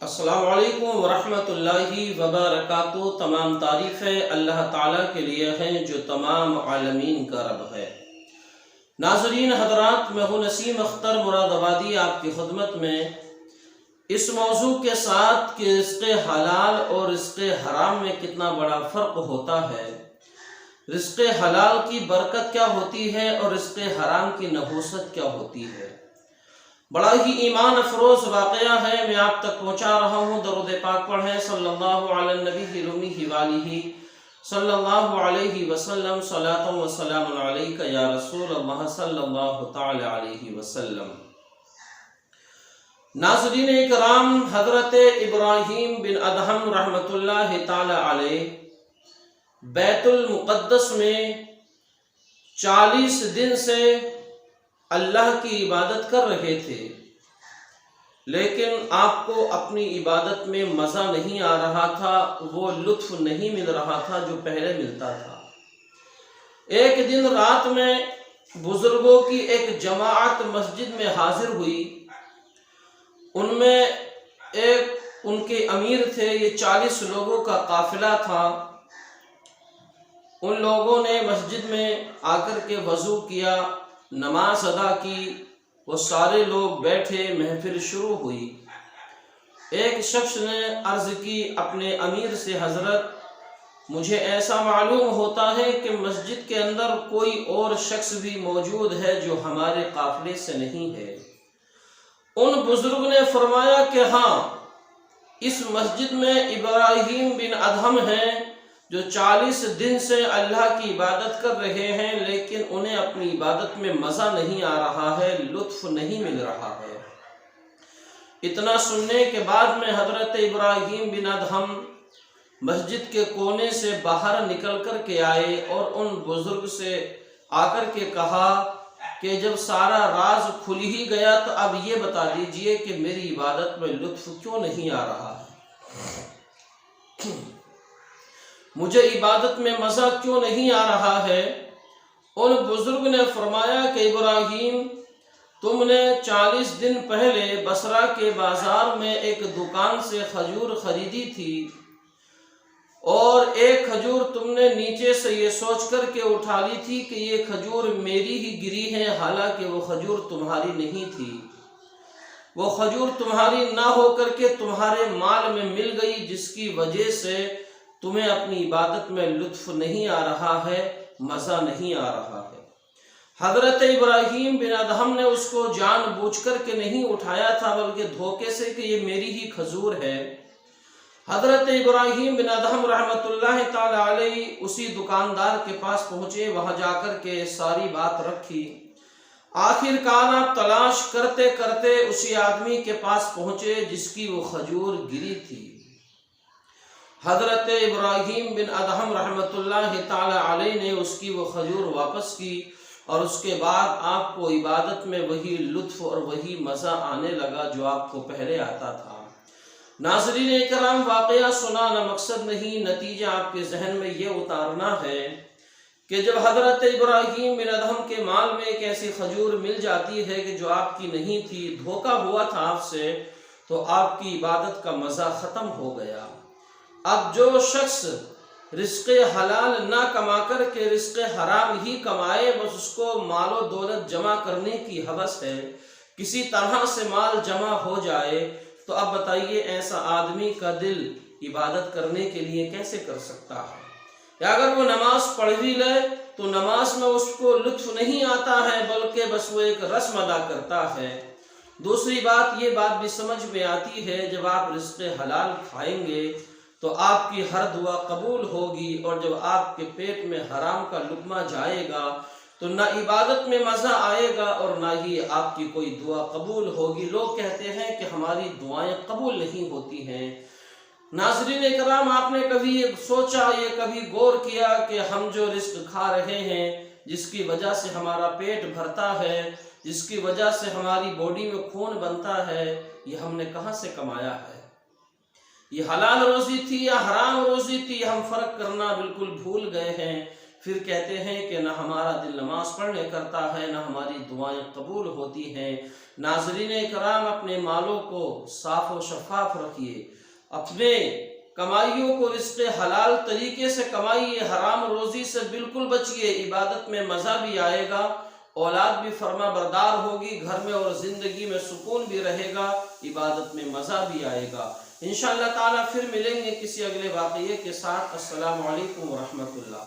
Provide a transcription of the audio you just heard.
السلام علیکم ورحمۃ اللہ وبرکاتہ۔ تمام تعریفیں اللہ تعالیٰ کے لیے ہیں جو تمام عالمین کا رب ہے۔ ناظرین حضرات، میں ہوں نسیم اختر مراد آبادی آپ کی خدمت میں اس موضوع کے ساتھ کہ رزق حلال اور رزق حرام میں کتنا بڑا فرق ہوتا ہے، رزق حلال کی برکت کیا ہوتی ہے اور رزق حرام کی نحوست کیا ہوتی ہے۔ بڑا ہی ایمان افروز واقعہ ہے، میں آپ تک پہنچا رہا ہوں۔ درود پاک پڑھیں صلی اللہ علی النبی الأمی وآلہ صلی اللہ علیہ وسلم، صلاۃ و سلام علیک یا رسول اللہ صلی اللہ تعالی علیہ وسلم۔ ناظرین اکرام، حضرت ابراہیم بن ادہم رحمۃ اللہ تعالی علیہ بیت المقدس میں 40 دن سے اللہ کی عبادت کر رہے تھے، لیکن آپ کو اپنی عبادت میں مزہ نہیں آ رہا تھا، وہ لطف نہیں مل رہا تھا جو پہلے ملتا تھا۔ ایک دن رات میں بزرگوں کی ایک جماعت مسجد میں حاضر ہوئی، ان میں ایک ان کے امیر تھے، یہ 40 لوگوں کا قافلہ تھا۔ ان لوگوں نے مسجد میں آ کر کے وضو کیا، نماز ادا کی، وہ سارے لوگ بیٹھے، محفل شروع ہوئی۔ ایک شخص نے عرض کی اپنے امیر سے، حضرت مجھے ایسا معلوم ہوتا ہے کہ مسجد کے اندر کوئی اور شخص بھی موجود ہے جو ہمارے قافلے سے نہیں ہے۔ ان بزرگ نے فرمایا کہ ہاں، اس مسجد میں ابراہیم بن ادہم ہیں جو 40 دن سے اللہ کی عبادت کر رہے ہیں، لیکن انہیں اپنی عبادت میں مزہ نہیں آ رہا ہے، لطف نہیں مل رہا ہے۔ اتنا سننے کے بعد میں حضرت ابراہیم بن ادہم مسجد کے کونے سے باہر نکل کر کے آئے اور ان بزرگ سے آ کر کے کہا کہ جب سارا راز کھل ہی گیا تو اب یہ بتا دیجئے کہ میری عبادت میں لطف کیوں نہیں آ رہا ہے، مجھے عبادت میں مزہ کیوں نہیں آ رہا ہے۔ ان بزرگ نے فرمایا کہ ابراہیم، تم نے 40 دن پہلے بصرہ کے بازار میں ایک دکان سے کھجور خریدی تھی، اور ایک کھجور تم نے نیچے سے یہ سوچ کر کے اٹھا لی تھی کہ یہ کھجور میری ہی گری ہے، حالانکہ وہ کھجور تمہاری نہیں تھی۔ وہ کھجور تمہاری نہ ہو کر کے تمہارے مال میں مل گئی، جس کی وجہ سے تمہیں اپنی عبادت میں لطف نہیں آ رہا ہے، مزہ نہیں آ رہا ہے۔ حضرت ابراہیم بن ادہم نے اس کو جان بوجھ کر کے نہیں اٹھایا تھا، بلکہ دھوکے سے کہ یہ میری ہی کھجور ہے۔ حضرت ابراہیم بن ادہم رحمۃ اللہ تعالی علیہ اسی دکاندار کے پاس پہنچے، وہاں جا کر کے ساری بات رکھی۔ آخر کار آپ تلاش کرتے کرتے اسی آدمی کے پاس پہنچے جس کی وہ کھجور گری تھی۔ حضرت ابراہیم بن ادہم رحمۃ اللہ تعالی علیہ نے اس کی وہ کھجور واپس کی، اور اس کے بعد آپ کو عبادت میں وہی لطف اور وہی مزہ آنے لگا جو آپ کو پہلے آتا تھا۔ ناظرین اکرام، واقعہ سنانا مقصد نہیں، نتیجہ آپ کے ذہن میں یہ اتارنا ہے کہ جب حضرت ابراہیم بن ادہم کے مال میں ایک ایسی کھجور مل جاتی ہے کہ جو آپ کی نہیں تھی، دھوکہ ہوا تھا آپ سے، تو آپ کی عبادت کا مزہ ختم ہو گیا۔ اب جو شخص رزق حلال نہ کما کر کے رزق حرام ہی کمائے، بس اس کو مال و دولت جمع کرنے کی ہوس ہے، کسی طرح سے مال جمع ہو جائے، تو اب بتائیے ایسا آدمی کا دل عبادت کرنے کے لیے کیسے کر سکتا ہے؟ یا اگر وہ نماز پڑھ بھی لے تو نماز میں اس کو لطف نہیں آتا ہے، بلکہ بس وہ ایک رسم ادا کرتا ہے۔ دوسری بات، یہ بات بھی سمجھ میں آتی ہے جب آپ رزق حلال کھائیں گے تو آپ کی ہر دعا قبول ہوگی، اور جب آپ کے پیٹ میں حرام کا لقمہ جائے گا تو نہ عبادت میں مزہ آئے گا اور نہ ہی آپ کی کوئی دعا قبول ہوگی۔ لوگ کہتے ہیں کہ ہماری دعائیں قبول نہیں ہوتی ہیں۔ ناظرین اکرام، آپ نے کبھی یہ سوچا، یہ کبھی غور کیا کہ ہم جو رزق کھا رہے ہیں، جس کی وجہ سے ہمارا پیٹ بھرتا ہے، جس کی وجہ سے ہماری باڈی میں خون بنتا ہے، یہ ہم نے کہاں سے کمایا ہے؟ یہ حلال روزی تھی یا حرام روزی تھی، ہم فرق کرنا بالکل بھول گئے ہیں۔ پھر کہتے ہیں کہ نہ ہمارا دل نماز پڑھنے کرتا ہے، نہ ہماری دعائیں قبول ہوتی ہیں۔ ناظرین کرام، اپنے مالوں کو صاف و شفاف رکھیے، اپنے کمائیوں کو رزق حلال طریقے سے کمائیے، حرام روزی سے بالکل بچیے۔ عبادت میں مزہ بھی آئے گا، اولاد بھی فرما بردار ہوگی، گھر میں اور زندگی میں سکون بھی رہے گا، عبادت میں مزہ بھی آئے گا۔ انشاءاللہ تعالیٰ پھر ملیں گے کسی اگلے واقعے کے ساتھ۔ السلام علیکم ورحمۃ اللہ۔